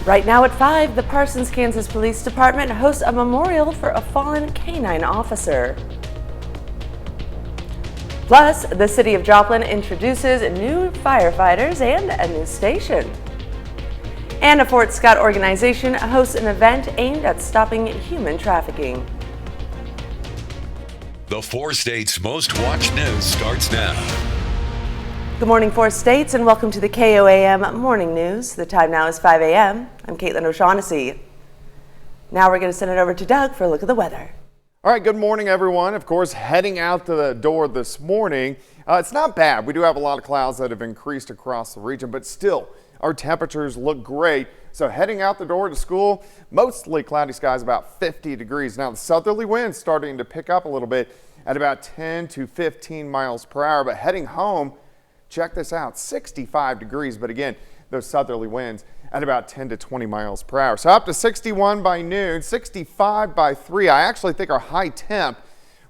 Right now at 5, the Parsons, Kansas Police Department hosts a memorial for a fallen canine officer. Plus, the city of Joplin introduces new firefighters and a new station. And a Fort Scott organization hosts an event aimed at stopping human trafficking. The 4 states' most watched news starts now. Good morning, 4 states, and welcome to the KOAM Morning News. The time now is 5 a.m. I'm Caitlin O'Shaughnessy. Now we're going to send it over to Doug for a look at the weather. All right, good morning, everyone. Of course, heading out to the door this morning, it's not bad. We do have a lot of clouds that have increased across the region, but still, our temperatures look great. So heading out the door to school, mostly cloudy skies, about 50 degrees. Now, the southerly winds starting to pick up a little bit at about 10 to 15 miles per hour, but heading home, check this out, 65 degrees, but again, those southerly winds at about 10 to 20 miles per hour. So up to 61 by noon, 65 by 3. I actually think our high temp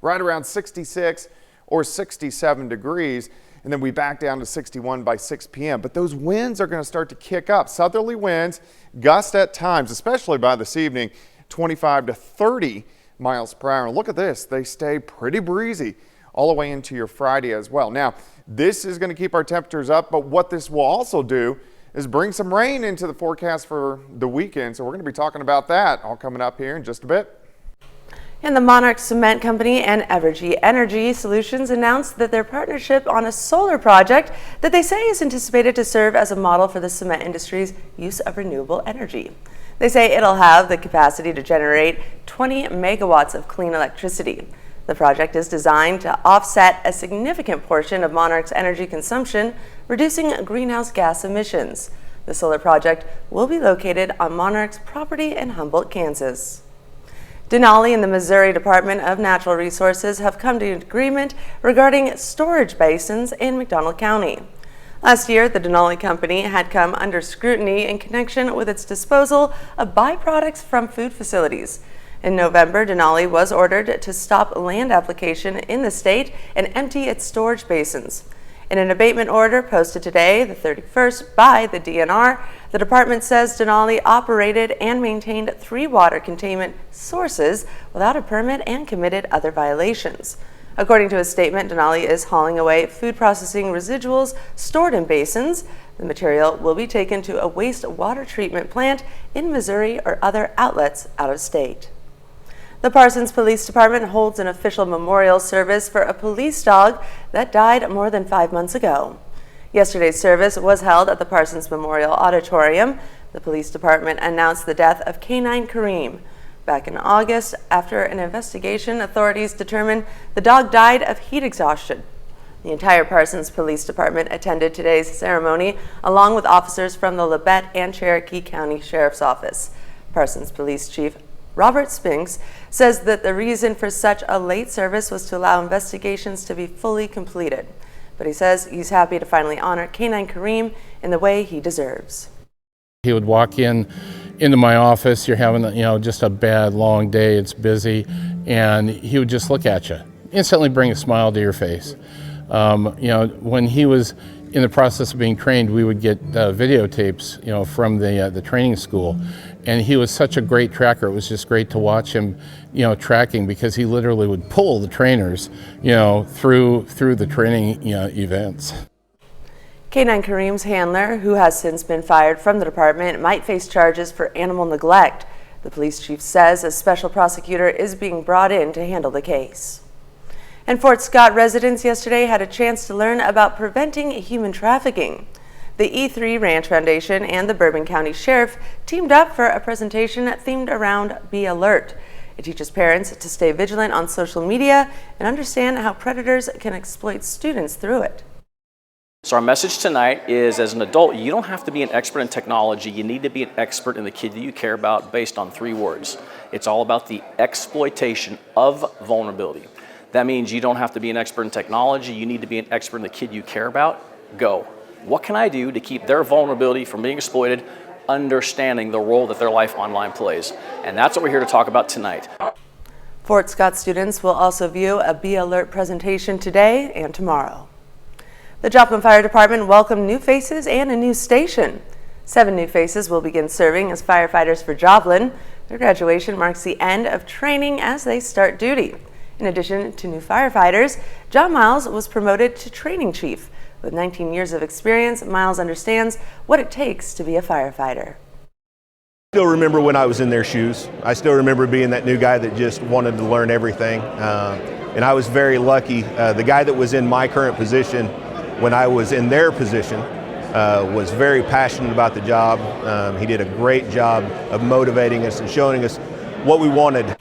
right around 66 or 67 degrees, and then we back down to 61 by 6 p.m. But those winds are going to start to kick up. Southerly winds, gust at times, especially by this evening, 25 to 30 miles per hour. And look at this, they stay pretty breezy all the way into your Friday as well. Now, this is going to keep our temperatures up, but what this will also do is bring some rain into the forecast for the weekend. So we're going to be talking about that all coming up here in just a bit. And the Monarch Cement Company and Evergy Energy Solutions announced that their partnership on a solar project that they say is anticipated to serve as a model for the cement industry's use of renewable energy. They say it'll have the capacity to generate 20 megawatts of clean electricity. The project is designed to offset a significant portion of Monarch's energy consumption, reducing greenhouse gas emissions. The solar project will be located on Monarch's property in Humboldt, Kansas. Denali and the Missouri Department of Natural Resources have come to an agreement regarding storage basins in McDonald County. Last year, the Denali Company had come under scrutiny in connection with its disposal of byproducts from food facilities. In November, Denali was ordered to stop land application in the state and empty its storage basins. In an abatement order posted today, the 31st, by the DNR, the department says Denali operated and maintained 3 water containment sources without a permit and committed other violations. According to a statement, Denali is hauling away food processing residuals stored in basins. The material will be taken to a wastewater treatment plant in Missouri or other outlets out of state. The Parsons Police Department holds an official memorial service for a police dog that died more than 5 months ago. Yesterday's service was held at the Parsons Memorial Auditorium. The police department announced the death of Canine Kareem. Back in August, after an investigation, authorities determined the dog died of heat exhaustion. The entire Parsons Police Department attended today's ceremony, along with officers from the Labette and Cherokee County Sheriff's Office. Parsons Police Chief Robert Spinks says that the reason for such a late service was to allow investigations to be fully completed. But he says he's happy to finally honor Canine Kareem in the way he deserves. He would walk into my office, you're having, just a bad, long day, it's busy, and he would just look at you, instantly bring a smile to your face. When he was in the process of being trained, we would get videotapes, from the training school, and he was such a great tracker. It was just great to watch him, tracking, because he literally would pull the trainers, through the training, events. Canine Kareem's handler, who has since been fired from the department, might face charges for animal neglect. The police chief says a special prosecutor is being brought in to handle the case. And Fort Scott residents yesterday had a chance to learn about preventing human trafficking. The E3 Ranch Foundation and the Bourbon County Sheriff teamed up for a presentation themed around Be Alert. It teaches parents to stay vigilant on social media and understand how predators can exploit students through it. So our message tonight is, as an adult, you don't have to be an expert in technology. You need to be an expert in the kid that you care about, based on 3 words. It's all about the exploitation of vulnerability. That means you don't have to be an expert in technology. You need to be an expert in the kid you care about. Go. What can I do to keep their vulnerability from being exploited, understanding the role that their life online plays? And that's what we're here to talk about tonight. Fort Scott students will also view a Be Alert presentation today and tomorrow. The Joplin Fire Department welcomed new faces and a new station. 7 new faces will begin serving as firefighters for Joplin. Their graduation marks the end of training as they start duty. In addition to new firefighters, John Miles was promoted to training chief. With 19 years of experience, Miles understands what it takes to be a firefighter. I still remember when I was in their shoes. I still remember being that new guy that just wanted to learn everything. And I was very lucky. The guy that was in my current position when I was in their position was very passionate about the job. He did a great job of motivating us and showing us what we wanted.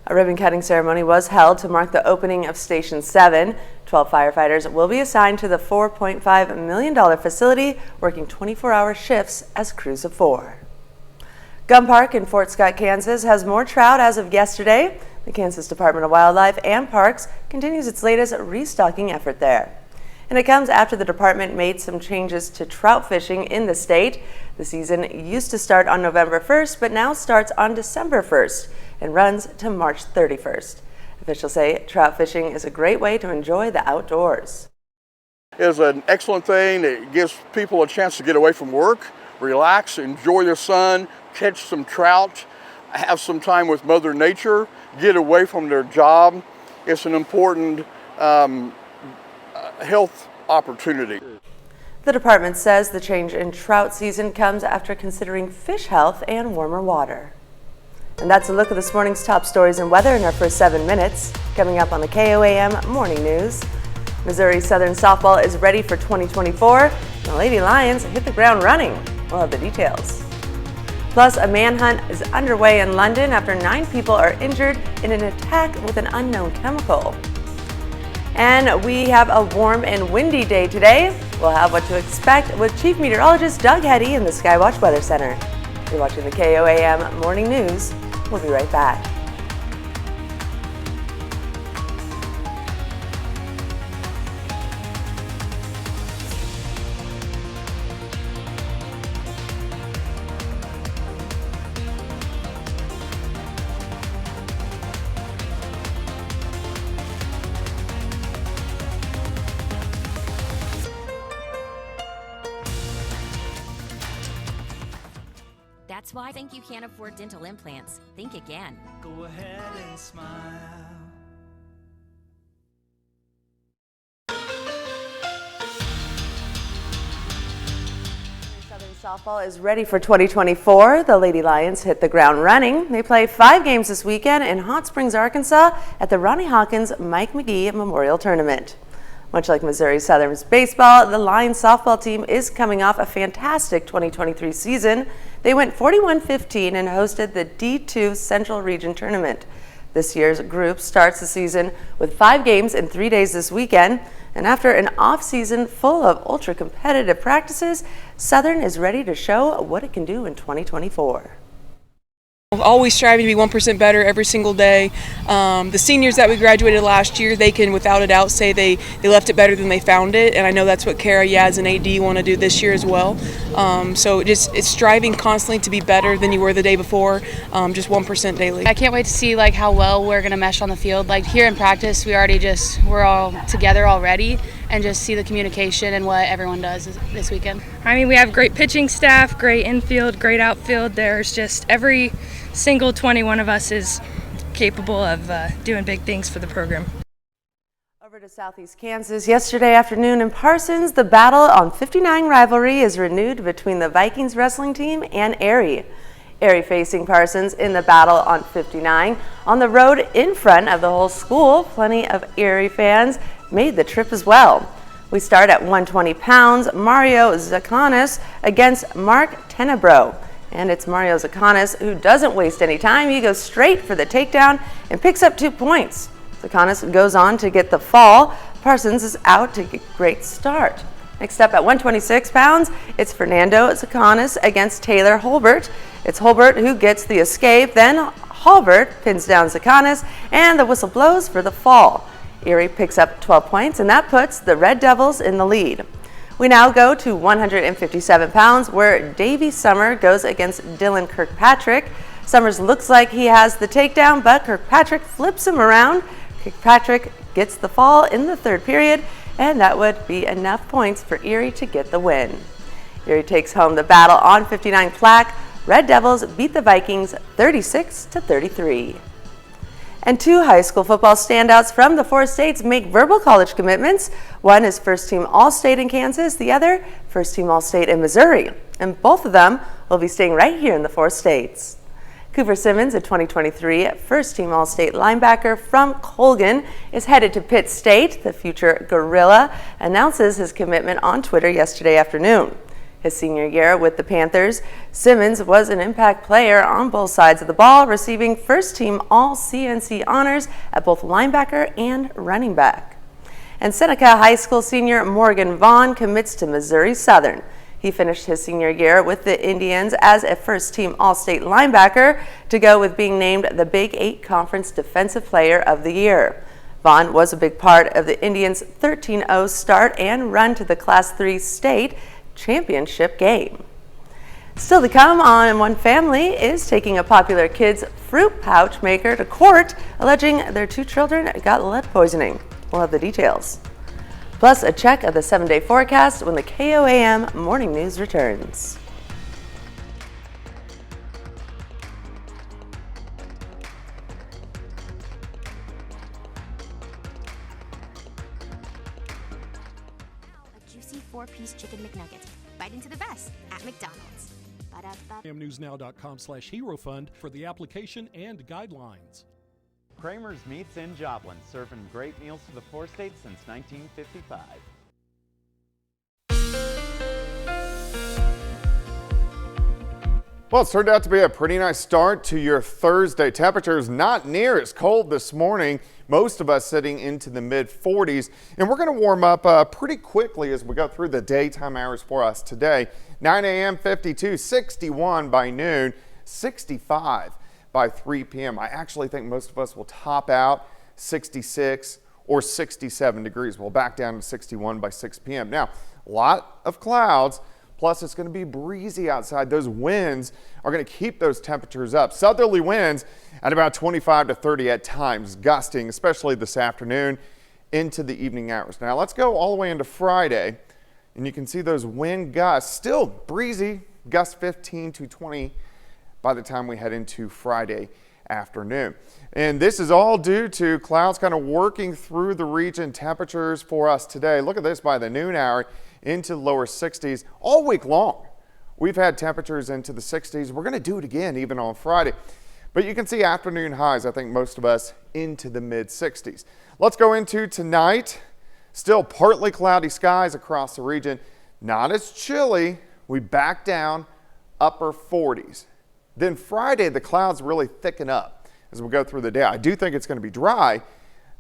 A ribbon-cutting ceremony was held to mark the opening of Station 7. 12 firefighters will be assigned to the $4.5 million facility, working 24-hour shifts as crews of 4. Gun Park in Fort Scott, Kansas has more trout as of yesterday. The Kansas Department of Wildlife and Parks continues its latest restocking effort there. And it comes after the department made some changes to trout fishing in the state. The season used to start on November 1st, but now starts on December 1st and runs to March 31st. Officials say trout fishing is a great way to enjoy the outdoors. It is an excellent thing. It gives people a chance to get away from work, relax, enjoy the sun, catch some trout, have some time with Mother Nature, get away from their job. It's an important health opportunity. The department says the change in trout season comes after considering fish health and warmer water. And that's a look at this morning's top stories and weather in our first 7 minutes. Coming up on the KOAM Morning News, Missouri Southern softball is ready for 2024. And the Lady Lions hit the ground running. We'll have the details. Plus, a manhunt is underway in London after 9 people are injured in an attack with an unknown chemical. And we have a warm and windy day today. We'll have what to expect with Chief Meteorologist Doug Heddy in the Skywatch Weather Center. You're watching the KOAM Morning News. We'll be right back. That's why I think you can't afford dental implants. Think again. Go ahead and smile. Southern softball is ready for 2024. The Lady Lions hit the ground running. They play 5 games this weekend in Hot Springs, Arkansas at the Ronnie Hawkins Mike McGee Memorial Tournament. Much like Missouri Southern's baseball, the Lions softball team is coming off a fantastic 2023 season. They went 41-15 and hosted the D2 Central Region Tournament. This year's group starts the season with 5 games in 3 days this weekend. And after an off-season full of ultra-competitive practices, Southern is ready to show what it can do in 2024. Always striving to be 1% better every single day. The seniors that we graduated last year, they can without a doubt say they left it better than they found it, and I know that's what Kara, Yaz, and AD want to do this year as well. So it's striving constantly to be better than you were the day before, just 1% daily. I can't wait to see how well we're going to mesh on the field. Here in practice, we're all together already, and just see the communication and what everyone does this weekend. I mean, we have great pitching staff, great infield, great outfield. There's just every single 21 of us is capable of doing big things for the program. Over to Southeast Kansas, yesterday afternoon in Parsons, the battle on 59 rivalry is renewed between the Vikings wrestling team and Erie. Erie facing Parsons in the battle on 59. On the road in front of the whole school, plenty of Erie fans made the trip as well. We start at 120 pounds, Mario Zakanis against Mark Tenebro. And it's Mario Zakanis who doesn't waste any time. He goes straight for the takedown and picks up 2 points. Zakanis goes on to get the fall. Parsons is out to get a great start. Next up at 126 pounds, it's Fernando Zakanis against Taylor Holbert. It's Holbert who gets the escape, then Holbert pins down Zakanis, and the whistle blows for the fall. Erie picks up 12 points, and that puts the Red Devils in the lead. We now go to 157 pounds, where Davey Summer goes against Dylan Kirkpatrick. Summers looks like he has the takedown, but Kirkpatrick flips him around. Kirkpatrick gets the fall in the 3rd period, and that would be enough points for Erie to get the win. Erie takes home the battle on 59 Clack. Red Devils beat the Vikings 36-33. And two high school football standouts from the four states make verbal college commitments. One is first-team All-State in Kansas, the other first-team All-State in Missouri. And both of them will be staying right here in the four states. Cooper Simmons, a 2023 first-team All-State linebacker from Colgan, is headed to Pitt State. The future Gorilla announces his commitment on Twitter yesterday afternoon. His senior year with the Panthers, Simmons was an impact player on both sides of the ball, receiving first-team All-CNC honors at both linebacker and running back. And Seneca High School senior Morgan Vaughn commits to Missouri Southern. He finished his senior year with the Indians as a first-team All-State linebacker to go with being named the Big 8 Conference Defensive Player of the Year. Vaughn was a big part of the Indians' 13-0 start and run to the Class 3 state championship game. Still to come on, one family is taking a popular kids' fruit pouch maker to court, alleging their two children got lead poisoning. We'll have the details. Plus a check of the 7-day forecast when the KOAM Morning News returns. A juicy 4-piece chicken McNugget. Bite into the best at McDonald's. Ba-da-ba. KOAMNewsNow.com/Hero Fund for the application and guidelines. Kramer's Meats in Joplin, serving great meals to the four states since 1955. Well, it's turned out to be a pretty nice start to your Thursday. Temperatures not near as cold this morning. Most of us sitting into the mid-40s. And we're going to warm up pretty quickly as we go through the daytime hours for us today. 9 a.m. 52, 61 by noon, 65 by 3 p.m. I actually think most of us will top out 66 or 67 degrees. We'll back down to 61 by 6 p.m. Now, a lot of clouds. Plus, it's going to be breezy outside. Those winds are going to keep those temperatures up. Southerly winds at about 25 to 30 at times, gusting, especially this afternoon into the evening hours. Now, let's go all the way into Friday, and you can see those wind gusts, still breezy, gust 15 to 20 by the time we head into Friday afternoon. And this is all due to clouds kind of working through the region. Temperatures for us today, look at this, by the noon hour, into the lower 60s all week long. We've had temperatures into the 60s. We're going to do it again even on Friday. But you can see afternoon highs, I think most of us, into the mid 60s. Let's go into tonight. Still partly cloudy skies across the region. Not as chilly. We back down upper 40s. Then Friday, the clouds really thicken up as we go through the day. I do think it's going to be dry,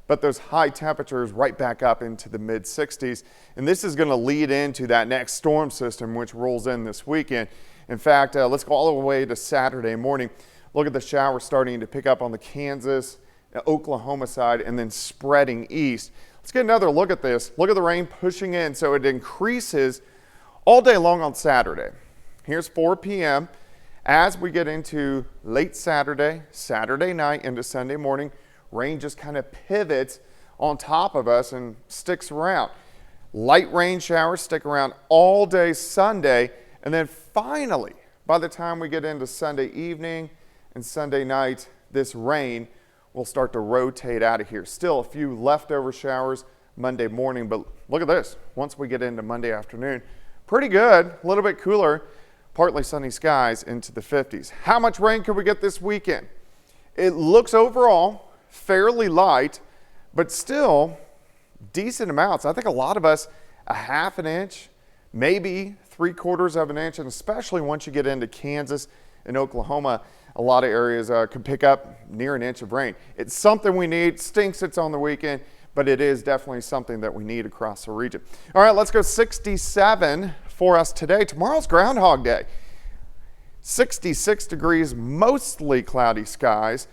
but those high temperatures right back up into the mid 60s. And this is going to lead into that next storm system, which rolls in this weekend. In fact, let's go all the way to Saturday morning. Look at the showers starting to pick up on the Kansas, Oklahoma side, and then spreading east. Let's get another look at this. Look at the rain pushing in. So it increases all day long on Saturday. Here's 4 p.m. As we get into late Saturday, Saturday night into Sunday morning, rain just kind of pivots on top of us and sticks around. Light rain showers stick around all day Sunday, and then finally, by the time we get into Sunday evening and Sunday night, this rain will start to rotate out of here. Still a few leftover showers Monday morning, but look at this. Once we get into Monday afternoon, pretty good, a little bit cooler, partly sunny skies into the 50s. How much rain could we get this weekend? It looks overall fairly light, but still decent amounts. I think a lot of us, a half an inch, maybe 3/4 of an inch, and especially once you get into Kansas and Oklahoma, a lot of areas could pick up near an inch of rain. It's something we need. Stinks it's on the weekend, but it is definitely something that we need across the region. All right, let's go 67 for us today. Tomorrow's Groundhog Day. 66 degrees, mostly cloudy skies.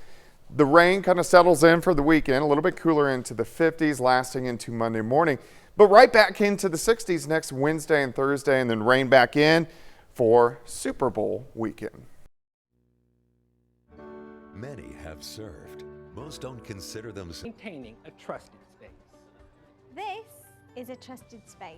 The rain kind of settles in for the weekend, a little bit cooler into the 50s, lasting into Monday morning, but right back into the 60s next Wednesday and Thursday, and then rain back in for Super Bowl weekend. Many have served. Most don't consider themselves maintaining a trusted space. This is a trusted space.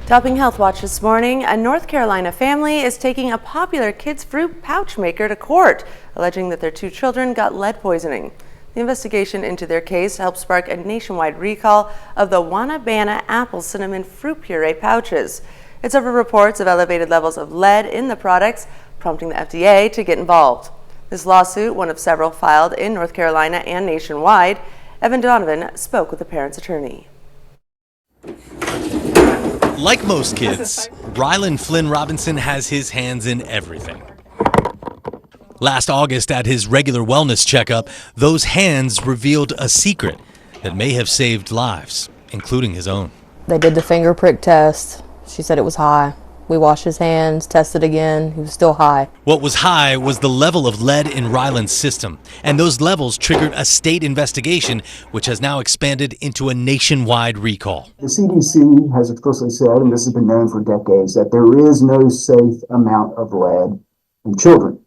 Topping Health Watch this morning, a North Carolina family is taking a popular kids' fruit pouch maker to court, alleging that their 2 children got lead poisoning. The investigation into their case helped spark a nationwide recall of the Wanna apple cinnamon fruit puree pouches. It's over reports of elevated levels of lead in the products, prompting the FDA to get involved. This lawsuit, one of several filed in North Carolina and nationwide, Evan Donovan spoke with the parent's attorney. Like most kids, Rylan Flynn Robinson has his hands in everything. Last August, at his regular wellness checkup, those hands revealed a secret that may have saved lives, including his own. They did the finger prick test. She said it was high. We washed his hands, tested again. He was still high. What was high was the level of lead in Rylan's system, and those levels triggered a state investigation, which has now expanded into a nationwide recall. The CDC has explicitly said, and this has been known for decades, that there is no safe amount of lead in children.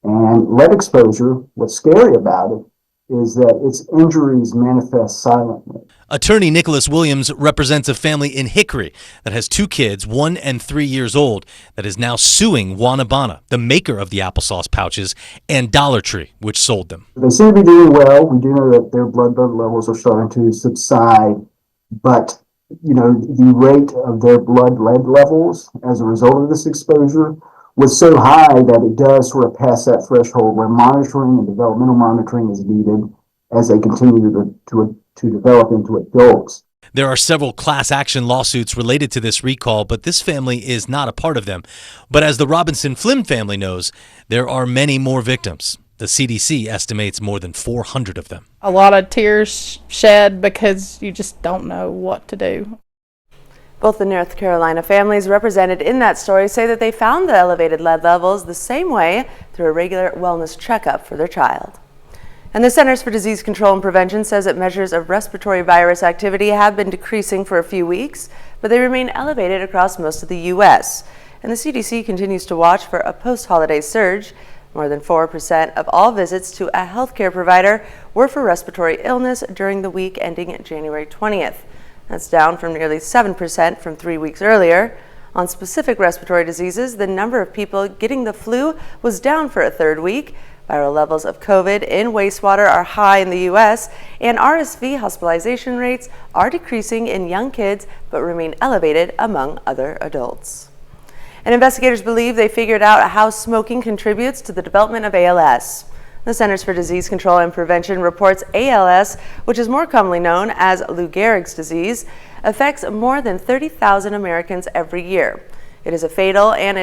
And lead exposure, what's scary about it, is that its injuries manifest silently. Attorney Nicholas Williams represents a family in Hickory that has 2 kids, 1 and 3 years old, that is now suing Wanna, the maker of the applesauce pouches, and Dollar Tree, which sold them. They seem to be doing well. We do know that their blood levels are starting to subside, but the rate of their blood lead levels as a result of this exposure was so high that it does sort of pass that threshold where monitoring and developmental monitoring is needed as they continue to develop into adults. There are several class action lawsuits related to this recall, but this family is not a part of them. But as the Robinson Flynn family knows, there are many more victims. The CDC estimates more than 400 of them. A lot of tears shed because you just don't know what to do. Both the North Carolina families represented in that story say that they found the elevated lead levels the same way through a regular wellness checkup for their child. And the Centers for Disease Control and Prevention says that measures of respiratory virus activity have been decreasing for a few weeks, but they remain elevated across most of the U.S. And the CDC continues to watch for a post-holiday surge. More than 4% of all visits to a healthcare provider were for respiratory illness during the week ending January 20th. That's down from nearly 7% from 3 weeks earlier. On specific respiratory diseases, the number of people getting the flu was down for a 3rd week. Viral levels of COVID in wastewater are high in the U.S., and RSV hospitalization rates are decreasing in young kids but remain elevated among other adults. And investigators believe they figured out how smoking contributes to the development of ALS. The Centers for Disease Control and Prevention reports ALS, which is more commonly known as Lou Gehrig's disease, affects more than 30,000 Americans every year. It is a fatal and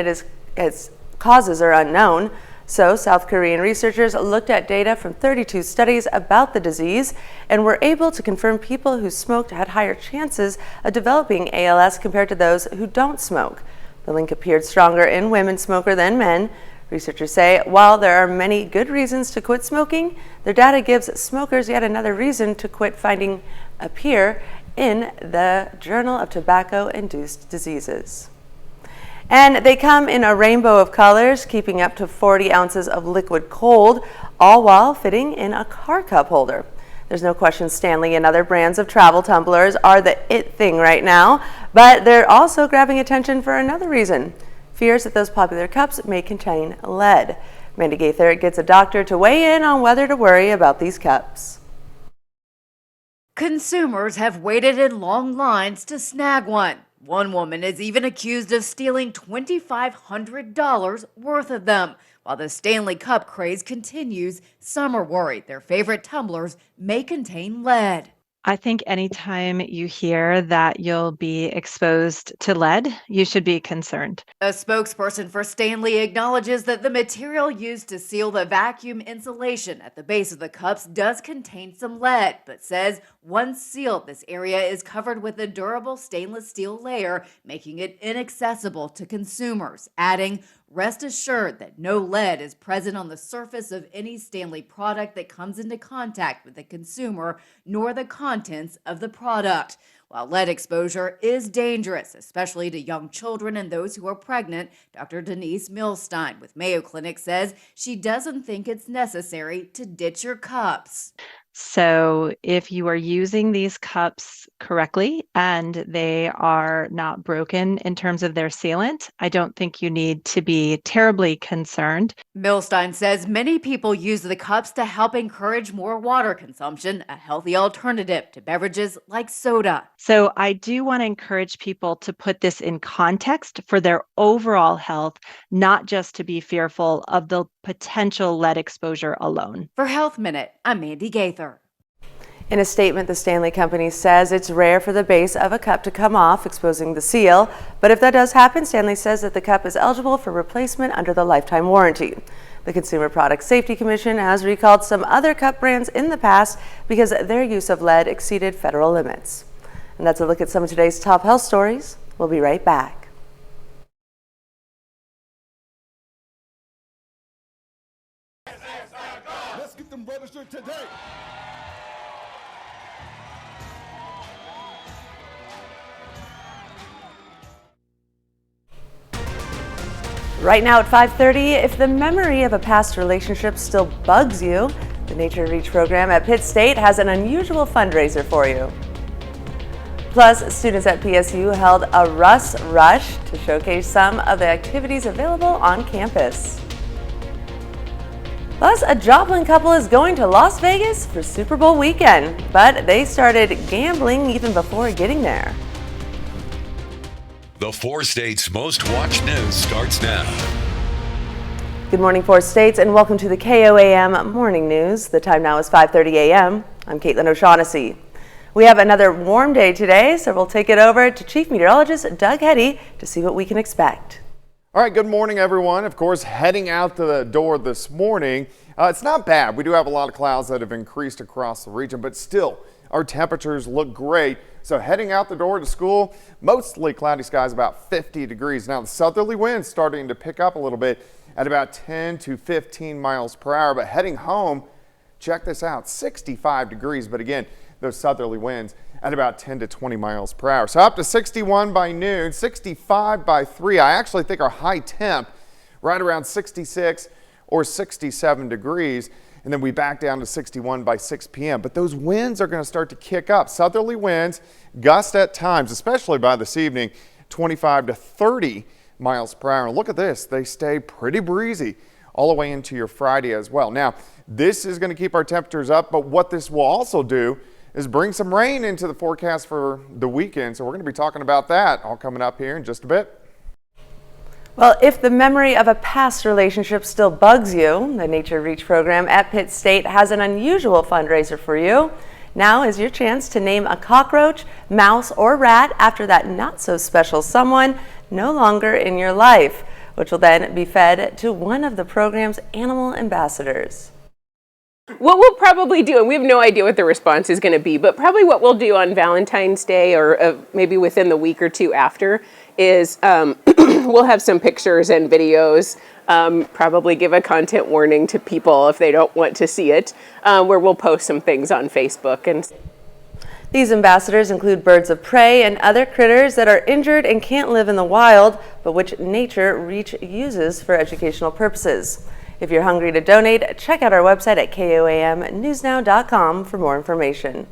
its causes are unknown. So South Korean researchers looked at data from 32 studies about the disease and were able to confirm people who smoked had higher chances of developing ALS compared to those who don't smoke. The link appeared stronger in women smokers than men. Researchers say while there are many good reasons to quit smoking, their data gives smokers yet another reason to quit finding appear in the Journal of Tobacco-Induced Diseases. And they come in a rainbow of colors, keeping up to 40 ounces of liquid cold, all while fitting in a car cup holder. There's no question Stanley and other brands of travel tumblers are the it thing right now, but they're also grabbing attention for another reason. Fears that those popular cups may contain lead. Mandy Gaither gets a doctor to weigh in on whether to worry about these cups. Consumers have waited in long lines to snag one. One woman is even accused of stealing $2,500 worth of them. While the Stanley Cup craze continues, some are worried their favorite tumblers may contain lead. I think anytime you hear that you'll be exposed to lead, you should be concerned. A spokesperson for Stanley acknowledges that the material used to seal the vacuum insulation at the base of the cups does contain some lead, but says once sealed, this area is covered with a durable stainless steel layer, making it inaccessible to consumers, adding, "Rest assured that no lead is present on the surface of any Stanley product that comes into contact with the consumer, nor the contents of the product." While lead exposure is dangerous, especially to young children and those who are pregnant, Dr. Denise Milstein with Mayo Clinic says she doesn't think it's necessary to ditch your cups. So if you are using these cups correctly and they are not broken in terms of their sealant, I don't think you need to be terribly concerned. Milstein says many people use the cups to help encourage more water consumption, a healthy alternative to beverages like soda. So I do want to encourage people to put this in context for their overall health, not just to be fearful of the potential lead exposure alone. For Health Minute, I'm Mandy Gaither. In a statement, the Stanley Company says it's rare for the base of a cup to come off, exposing the seal. But if that does happen, Stanley says that the cup is eligible for replacement under the lifetime warranty. The Consumer Product Safety Commission has recalled some other cup brands in the past because their use of lead exceeded federal limits. And that's a look at some of today's top health stories. We'll be right back. Let's get them registered today. Right now at 5:30, if the memory of a past relationship still bugs you, the Nature Reach program at Pitt State has an unusual fundraiser for you. Plus, students at PSU held a Russ Rush to showcase some of the activities available on campus. Plus, a Joplin couple is going to Las Vegas for Super Bowl weekend, but they started gambling even before getting there. The 4 states' most watched news starts now. Good morning, 4 states, and welcome to the KOAM Morning News. The time now is 5:30 a.m. I'm Caitlin O'Shaughnessy. We have another warm day today, so we'll take it over to Chief Meteorologist Doug Heddy to see what we can expect. All right, good morning, everyone. Of course, heading out the door this morning, it's not bad. We do have a lot of clouds that have increased across the region, but still, our temperatures look great. So heading out the door to school, mostly cloudy skies, about 50 degrees. Now, the southerly winds starting to pick up a little bit at about 10 to 15 miles per hour. But heading home, check this out, 65 degrees. But again, those southerly winds at about 10 to 20 miles per hour. So up to 61 by noon, 65 by 3. I actually think our high temp right around 66 or 67 degrees. And then we back down to 61 by 6 p.m. But those winds are going to start to kick up. Southerly winds, gust at times, especially by this evening, 25 to 30 miles per hour. And look at this. They stay pretty breezy all the way into your Friday as well. Now, this is going to keep our temperatures up, but what this will also do is bring some rain into the forecast for the weekend. So we're going to be talking about that all coming up here in just a bit. Well, if the memory of a past relationship still bugs you, the Nature Reach program at Pitt State has an unusual fundraiser for you. Now is your chance to name a cockroach, mouse, or rat after that not-so-special someone no longer in your life, which will then be fed to one of the program's animal ambassadors. What we'll probably do, and we have no idea what the response is going to be, but probably what we'll do on Valentine's Day or maybe within the week or two after is we'll have some pictures and videos, probably give a content warning to people if they don't want to see it, where we'll post some things on Facebook. And these ambassadors include birds of prey and other critters that are injured and can't live in the wild, but which Nature Reach uses for educational purposes. If you're hungry to donate, check out our website at KOAMnewsnow.com for more information.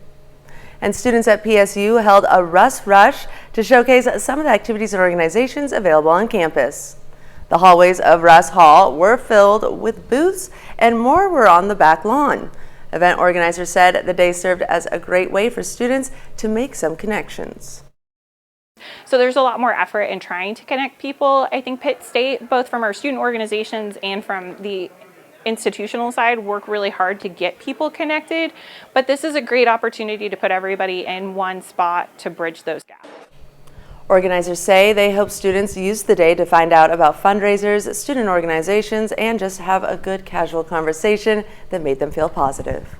And students at PSU held a Russ Rush to showcase some of the activities and organizations available on campus. The hallways of Russ Hall were filled with booths and more were on the back lawn. Event organizers said the day served as a great way for students to make some connections. So there's a lot more effort in trying to connect people. I think Pitt State, both from our student organizations and from the institutional side, work really hard to get people connected. But this is a great opportunity to put everybody in one spot to bridge those gaps. Organizers say they hope students use the day to find out about fundraisers, student organizations, and just have a good casual conversation that made them feel positive.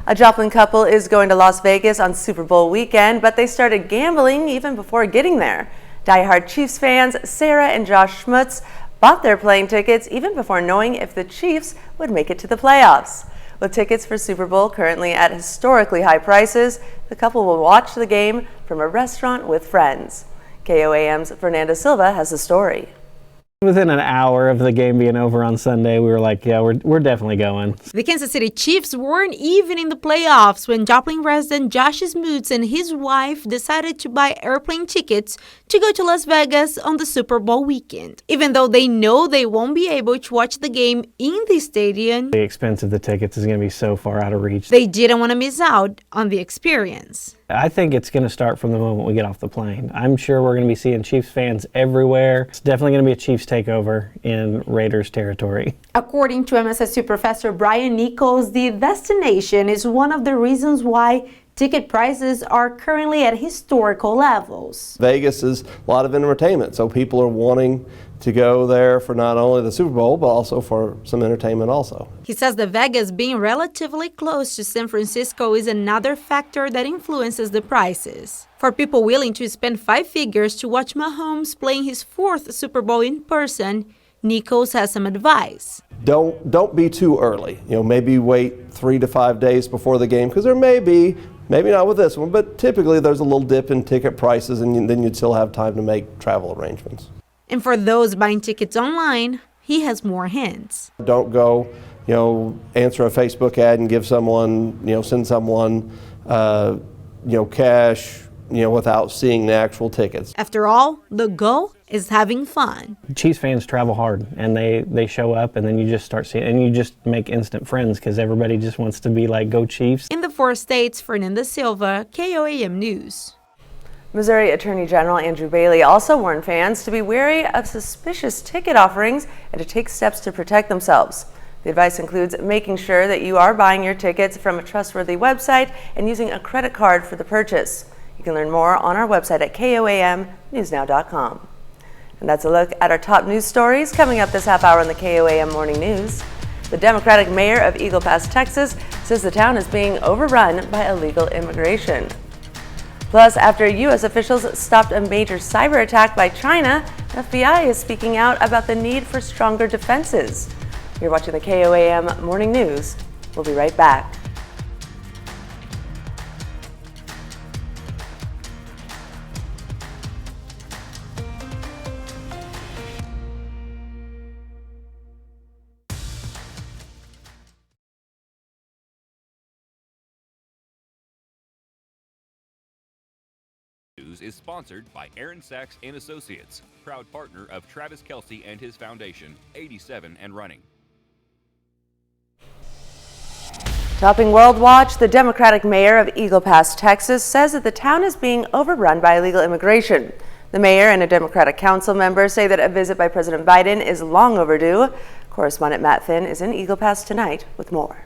A Joplin couple is going to Las Vegas on Super Bowl weekend, but they started gambling even before getting there. Die-hard Chiefs fans Sarah and Josh Schmutz bought their plane tickets even before knowing if the Chiefs would make it to the playoffs. With tickets for Super Bowl currently at historically high prices, the couple will watch the game from a restaurant with friends. KOAM's Fernanda Silva has the story. Within an hour of the game being over on Sunday, we were like, yeah, we're definitely going. The Kansas City Chiefs weren't even in the playoffs when Joplin resident Josh Smoots and his wife decided to buy airplane tickets to go to Las Vegas on the Super Bowl weekend. Even though they know they won't be able to watch the game in the stadium, The expense of the tickets is going to be so far out of reach. they didn't want to miss out on the experience. I think it's going to start from the moment we get off the plane. I'm sure we're going to be seeing Chiefs fans everywhere. It's definitely going to be a Chiefs takeover in Raiders territory. According to MSSU professor Brian Nichols, the destination is one of the reasons why ticket prices are currently at historical levels. Vegas is a lot of entertainment, so people are wanting to go there for not only the Super Bowl, but also for some entertainment also. He says that Vegas being relatively close to San Francisco is another factor that influences the prices. For people willing to spend 5 figures to watch Mahomes playing his 4th Super Bowl in person, Nichols has some advice. Don't be too early. Maybe wait 3 to 5 days before the game, because there may be, maybe not with this one, but typically there's a little dip in ticket prices, and then you'd still have time to make travel arrangements. And for those buying tickets online, he has more hints. Don't go, answer a Facebook ad and give someone, send someone, cash, without seeing the actual tickets. After all, the goal is having fun. Chiefs fans travel hard, and they show up, and then you just start seeing, and you just make instant friends because everybody just wants to be like, go Chiefs. In the 4 states, Fernanda Silva, KOAM News. Missouri Attorney General Andrew Bailey also warned fans to be wary of suspicious ticket offerings and to take steps to protect themselves. The advice includes making sure that you are buying your tickets from a trustworthy website and using a credit card for the purchase. You can learn more on our website at KOAMnewsnow.com. And that's a look at our top news stories coming up this half hour on the KOAM Morning News. The Democratic mayor of Eagle Pass, Texas, says the town is being overrun by illegal immigration. Plus, after U.S. officials stopped a major cyber attack by China, the FBI is speaking out about the need for stronger defenses. You're watching the KOAM Morning News. We'll be right back. Is sponsored by Aaron Sachs and Associates, proud partner of Travis Kelce and his foundation, 87 and running. Topping World Watch, the Democratic mayor of Eagle Pass, Texas, says that the town is being overrun by illegal immigration. The mayor and a Democratic council member say that a visit by President Biden is long overdue. Correspondent Matt Finn is in Eagle Pass tonight with more.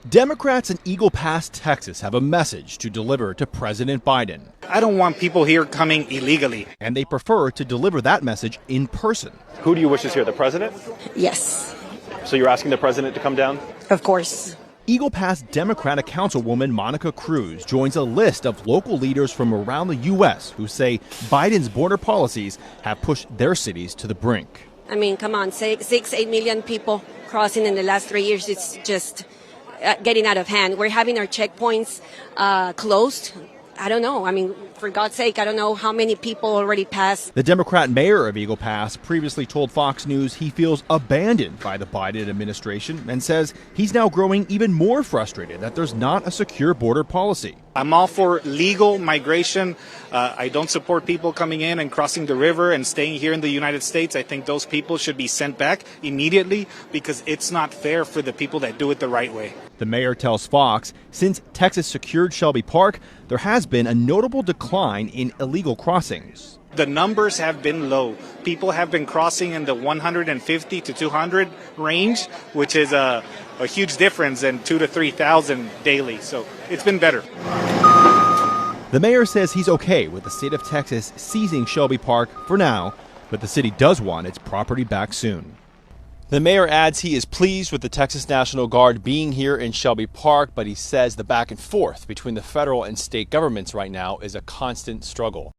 Democrats in Eagle Pass, Texas have a message to deliver to President Biden. I don't want people here coming illegally. And they prefer to deliver that message in person. Who do you wish is here, the president? Yes. So you're asking the president to come down? Of course. Eagle Pass Democratic Councilwoman Monica Cruz joins a list of local leaders from around the U.S. who say Biden's border policies have pushed their cities to the brink. I mean, come on, 8 million people crossing in the last 3 years. It's just getting out of hand. We're having our checkpoints closed. I don't know. I mean, for God's sake, I don't know how many people already passed. The Democrat mayor of Eagle Pass previously told Fox News he feels abandoned by the Biden administration and says he's now growing even more frustrated that there's not a secure border policy. I'm all for legal migration. I don't support people coming in and crossing the river and staying here in the United States. I think those people should be sent back immediately because it's not fair for the people that do it the right way. The mayor tells Fox since Texas secured Shelby Park, there has been a notable decline in illegal crossings. The numbers have been low. People have been crossing in the 150 to 200 range, which is a huge difference in 2,000 to 3,000 daily. So it's been better. The mayor says he's okay with the state of Texas seizing Shelby Park for now, but the city does want its property back soon. The mayor adds he is pleased with the Texas National Guard being here in Shelby Park, but he says the back and forth between the federal and state governments right now is a constant struggle.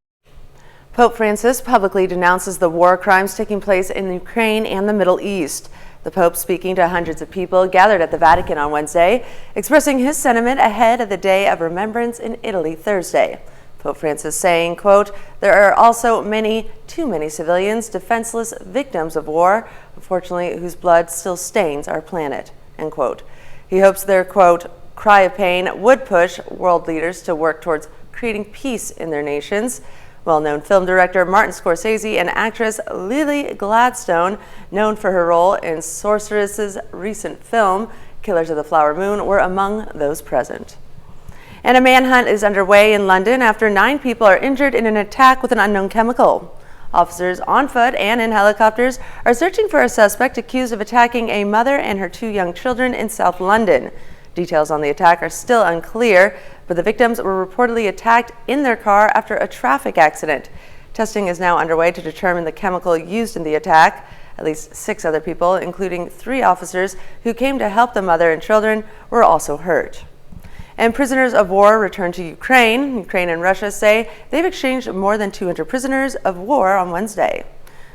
Pope Francis publicly denounces the war crimes taking place in Ukraine and the Middle East. The Pope, speaking to hundreds of people gathered at the Vatican on Wednesday, expressing his sentiment ahead of the Day of Remembrance in Italy Thursday. Pope Francis saying, quote, "There are also too many civilians, defenseless victims of war, unfortunately, whose blood still stains our planet," end quote. He hopes their, quote, cry of pain would push world leaders to work towards creating peace in their nations. Well-known film director Martin Scorsese and actress Lily Gladstone, known for her role in Sorceress's recent film, Killers of the Flower Moon, were among those present. And a manhunt is underway in London after 9 people are injured in an attack with an unknown chemical. Officers on foot and in helicopters are searching for a suspect accused of attacking a mother and her 2 young children in South London. Details on the attack are still unclear, but the victims were reportedly attacked in their car after a traffic accident. Testing is now underway to determine the chemical used in the attack. At least 6 other people, including 3 officers who came to help the mother and children, were also hurt. And prisoners of war return to Ukraine. Ukraine and Russia say they've exchanged more than 200 prisoners of war on Wednesday.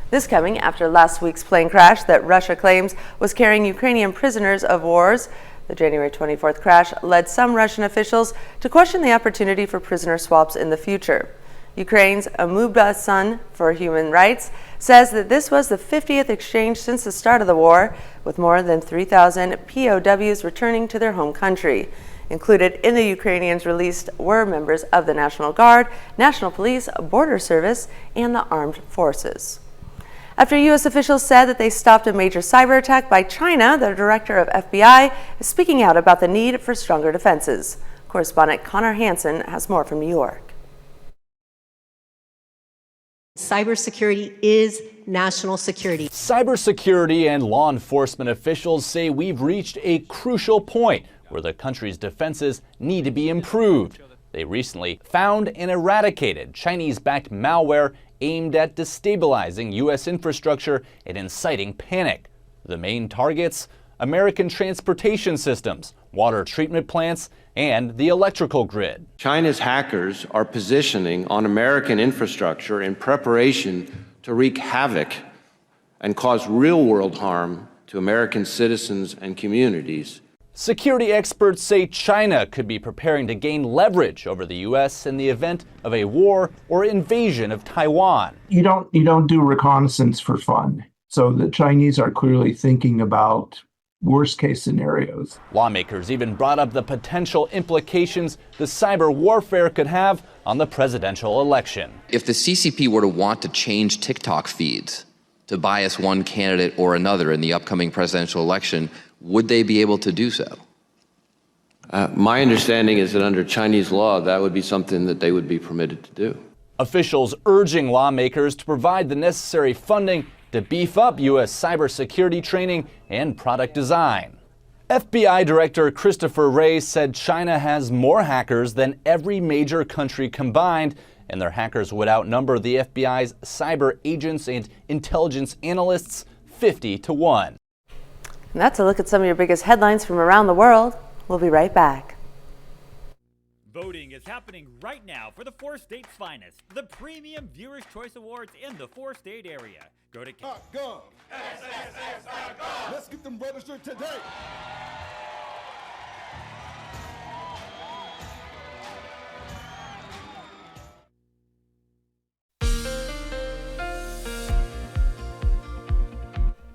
This coming after last week's plane crash that Russia claims was carrying Ukrainian prisoners of wars. The January 24th crash led some Russian officials to question the opportunity for prisoner swaps in the future. Ukraine's Ombudsman for Human Rights says that this was the 50th exchange since the start of the war, with more than 3,000 POWs returning to their home country. Included in the Ukrainians released were members of the National Guard, National Police, Border Service, and the Armed Forces. After U.S. officials said that they stopped a major cyber attack by China, the director of FBI is speaking out about the need for stronger defenses. Correspondent Connor Hansen has more from New York. Cybersecurity is national security. Cybersecurity and law enforcement officials say we've reached a crucial point where the country's defenses need to be improved. They recently found and eradicated Chinese-backed malware aimed at destabilizing U.S. infrastructure and inciting panic. The main targets? American transportation systems, water treatment plants, and the electrical grid. China's hackers are positioning on American infrastructure in preparation to wreak havoc and cause real-world harm to American citizens and communities. Security experts say China could be preparing to gain leverage over the U.S. in the event of a war or invasion of Taiwan. You don't do reconnaissance for fun. So the Chinese are clearly thinking about worst case scenarios. Lawmakers even brought up the potential implications the cyber warfare could have on the presidential election. If the CCP were to want to change TikTok feeds to bias one candidate or another in the upcoming presidential election, would they be able to do so? My understanding is that under Chinese law, that would be something that they would be permitted to do. Officials urging lawmakers to provide the necessary funding to beef up U.S. cybersecurity training and product design. FBI Director Christopher Wray said China has more hackers than every major country combined, and their hackers would outnumber the FBI's cyber agents and intelligence analysts 50-1. And that's a look at some of your biggest headlines from around the world. We'll be right back. Voting is happening right now for the 4 states' finest, the Premium Viewers' Choice Awards in the 4-state area. Go to .gov. Let's get them registered today.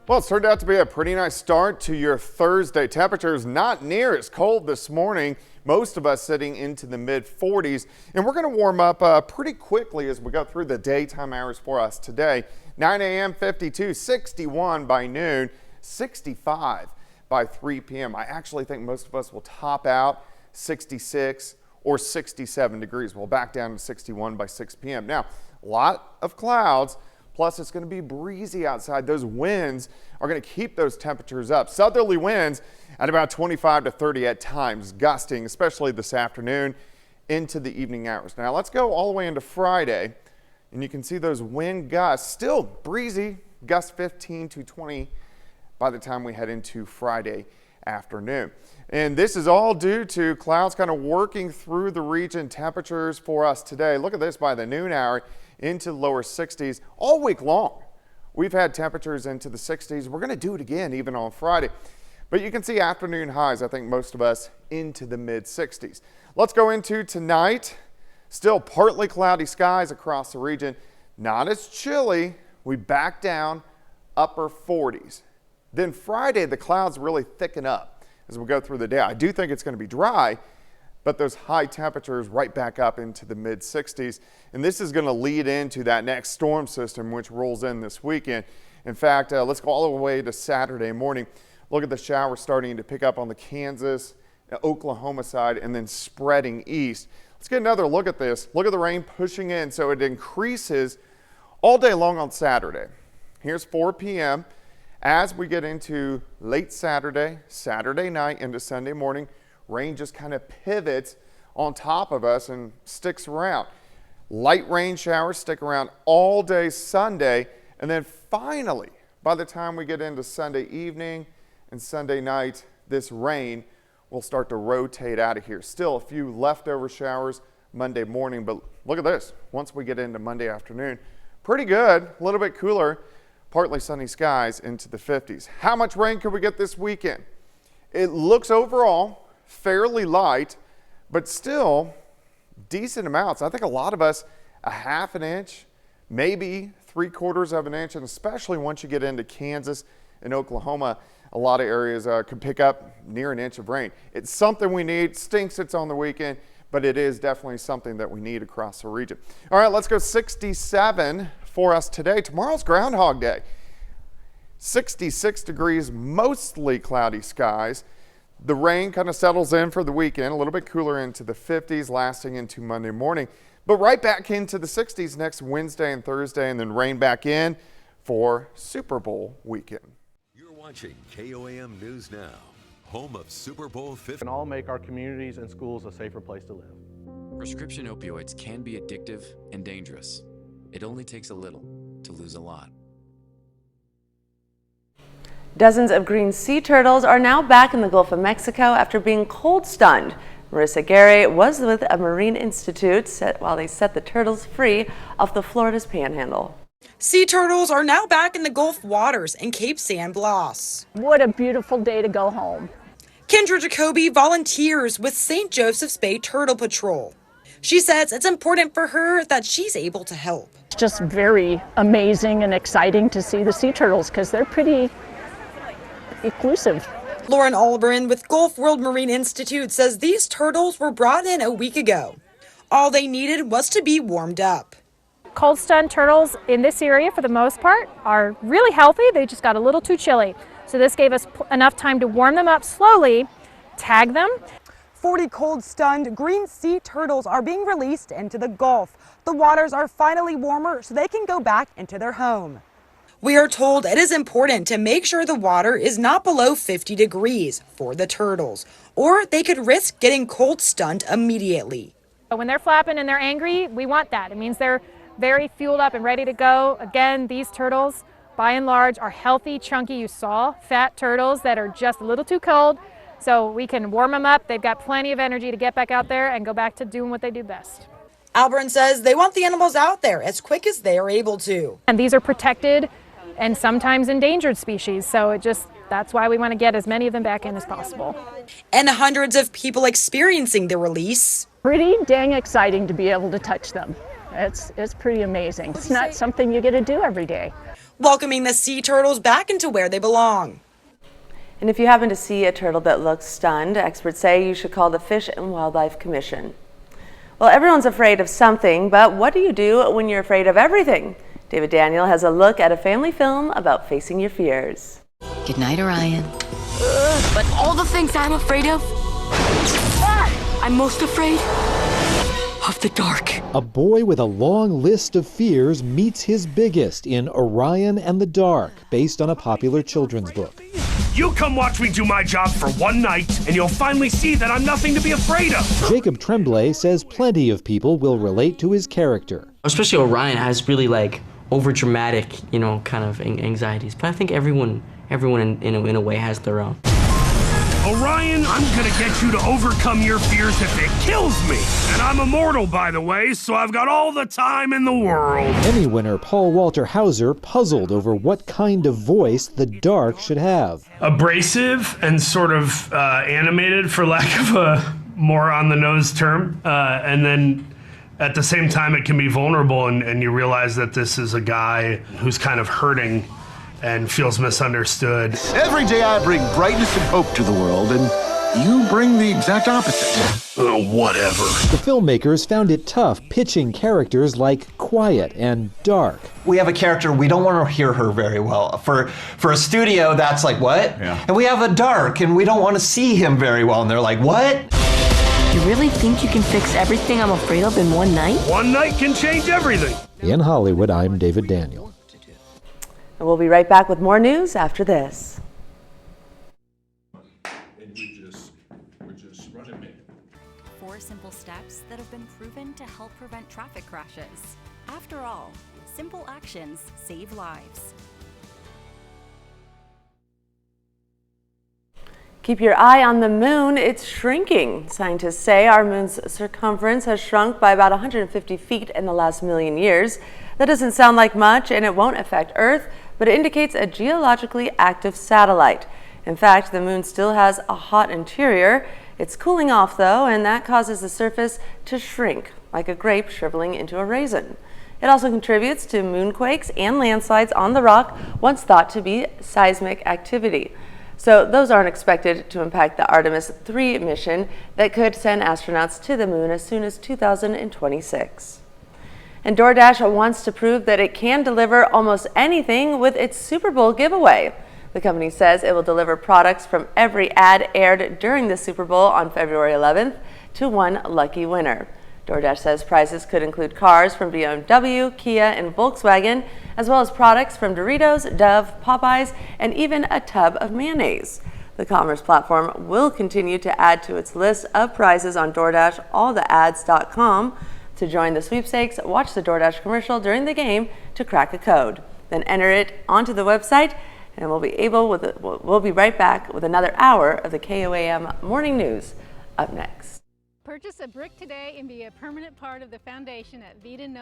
Well, it's turned out to be a pretty nice start to your Thursday. Temperatures not near as cold this morning. Most of us sitting into the mid-40s. And we're going to warm up pretty quickly as we go through the daytime hours for us today. 9 a.m. 52, 61 by noon, 65 by 3 p.m. I actually think most of us will top out 66 or 67 degrees. We'll back down to 61 by 6 p.m. Now, a lot of clouds. Plus, it's going to be breezy outside. Those winds are going to keep those temperatures up. Southerly winds at about 25 to 30 at times, gusting, especially this afternoon into the evening hours. Now, let's go all the way into Friday, and you can see those wind gusts, still breezy, gust 15 to 20 by the time we head into Friday afternoon. And this is all due to clouds kind of working through the region. Temperatures for us today, look at this by the noon hour, into the lower 60s all week long. We've had temperatures into the 60s. We're going to do it again even on Friday. But you can see afternoon highs, I think most of us, into the mid 60s. Let's go into tonight. Still partly cloudy skies across the region. Not as chilly. We back down upper 40s. Then Friday, the clouds really thicken up as we go through the day. I do think it's going to be dry, but those high temperatures right back up into the mid 60s. And this is going to lead into that next storm system, which rolls in this weekend. In fact, let's go all the way to Saturday morning. Look at the showers starting to pick up on the Kansas, Oklahoma side, and then spreading east. Let's get another look at this. Look at the rain pushing in, so it increases all day long on Saturday. Here's 4 p.m. As we get into late Saturday, Saturday night into Sunday morning, rain just kind of pivots on top of us and sticks around. Light rain showers stick around all day Sunday, and then finally, by the time we get into Sunday evening and Sunday night, this rain will start to rotate out of here. Still a few leftover showers Monday morning, but look at this. Once we get into Monday afternoon, pretty good, a little bit cooler, partly sunny skies into the 50s. How much rain could we get this weekend? It looks overall fairly light, but still decent amounts. I think a lot of us, a half an inch, maybe 3/4 of an inch, and especially once you get into Kansas and Oklahoma, a lot of areas could pick up near an inch of rain. It's something we need. Stinks it's on the weekend, but it is definitely something that we need across the region. All right, let's go 67 for us today. Tomorrow's Groundhog Day. 66 degrees, mostly cloudy skies. The rain kind of settles in for the weekend, a little bit cooler into the 50s, lasting into Monday morning, but right back into the 60s next Wednesday and Thursday, and then rain back in for Super Bowl weekend. Watching KOAM News Now, home of Super Bowl 50. And all make our communities and schools a safer place to live. Prescription opioids can be addictive and dangerous. It only takes a little to lose a lot. Dozens of green sea turtles are now back in the Gulf of Mexico after being cold stunned. Marissa Gary was with a Marine Institute while they set the turtles free off the Florida's Panhandle. Sea turtles are now back in the Gulf waters in Cape San Blas. What a beautiful day to go home. Kendra Jacoby volunteers with St. Joseph's Bay Turtle Patrol. She says it's important for her that she's able to help. It's just very amazing and exciting to see the sea turtles because they're pretty elusive. Lauren Alberin with Gulf World Marine Institute says these turtles were brought in a week ago. All they needed was to be warmed up. Cold stunned turtles in this area, for the most part, are really healthy. They just got a little too chilly. So this gave us enough time to warm them up slowly, tag them. 40 cold stunned green sea turtles are being released into the Gulf. The waters are finally warmer so they can go back into their home. We are told it is important to make sure the water is not below 50 degrees for the turtles, or they could risk getting cold stunned immediately. When they're flapping and they're angry, we want that. It means they're very fueled up and ready to go. Again, these turtles, by and large, are healthy, chunky. You saw fat turtles that are just a little too cold. So we can warm them up. They've got plenty of energy to get back out there and go back to doing what they do best. Alberin says they want the animals out there as quick as they are able to. And these are protected and sometimes endangered species. So that's why we want to get as many of them back in as possible. And hundreds of people experiencing the release. Pretty dang exciting to be able to touch them. It's pretty amazing. It's not something you get to do every day. Welcoming the sea turtles back into where they belong. And if you happen to see a turtle that looks stunned, experts say you should call the Fish and Wildlife Commission. Well, everyone's afraid of something, but what do you do when you're afraid of everything? David Daniel has a look at a family film about facing your fears. Good night, Orion. But all the things I'm afraid of, I'm most afraid of the dark. A boy with a long list of fears meets his biggest in Orion and the Dark, based on a popular children's book. You come watch me do my job for one night, and you'll finally see that I'm nothing to be afraid of. Jacob Tremblay says plenty of people will relate to his character. Especially Orion has really over dramatic, kind of anxieties. But I think everyone in a way has their own. Orion, I'm gonna get you to overcome your fears if it kills me. And I'm immortal, by the way, so I've got all the time in the world. Emmy winner Paul Walter Hauser puzzled over what kind of voice the Dark should have. Abrasive and sort of animated, for lack of a more on-the-nose term. And then At the same time, it can be vulnerable, and you realize that this is a guy who's kind of hurting and feels misunderstood. Every day I bring brightness and hope to the world, and you bring the exact opposite. Oh, whatever. The filmmakers found it tough pitching characters like quiet and dark. We have a character, we don't want to hear her very well. For a studio, that's like, what? Yeah. And we have a dark, and we don't want to see him very well, and they're like, what? You really think you can fix everything I'm afraid of in one night? One night can change everything. In Hollywood, I'm David Daniel. And we'll be right back with more news after this. Four simple steps that have been proven to help prevent traffic crashes. After all, simple actions save lives. Keep your eye on the moon. It's shrinking. Scientists say our moon's circumference has shrunk by about 150 feet in the last million years. That doesn't sound like much, and it won't affect Earth, but it indicates a geologically active satellite. In fact, the moon still has a hot interior. It's cooling off, though, and that causes the surface to shrink, like a grape shriveling into a raisin. It also contributes to moonquakes and landslides on the rock, once thought to be seismic activity. So those aren't expected to impact the Artemis 3 mission that could send astronauts to the moon as soon as 2026. And DoorDash wants to prove that it can deliver almost anything with its Super Bowl giveaway. The company says it will deliver products from every ad aired during the Super Bowl on February 11th to one lucky winner. DoorDash says prizes could include cars from BMW, Kia, and Volkswagen, as well as products from Doritos, Dove, Popeyes, and even a tub of mayonnaise. The commerce platform will continue to add to its list of prizes on DoorDash alltheads.com. To join the sweepstakes, watch the DoorDash commercial during the game to crack a code. Then enter it onto the website, and we'll be right back with another hour of the KOAM Morning News up next. Purchase a brick today and be a permanent part of the foundation at Vida.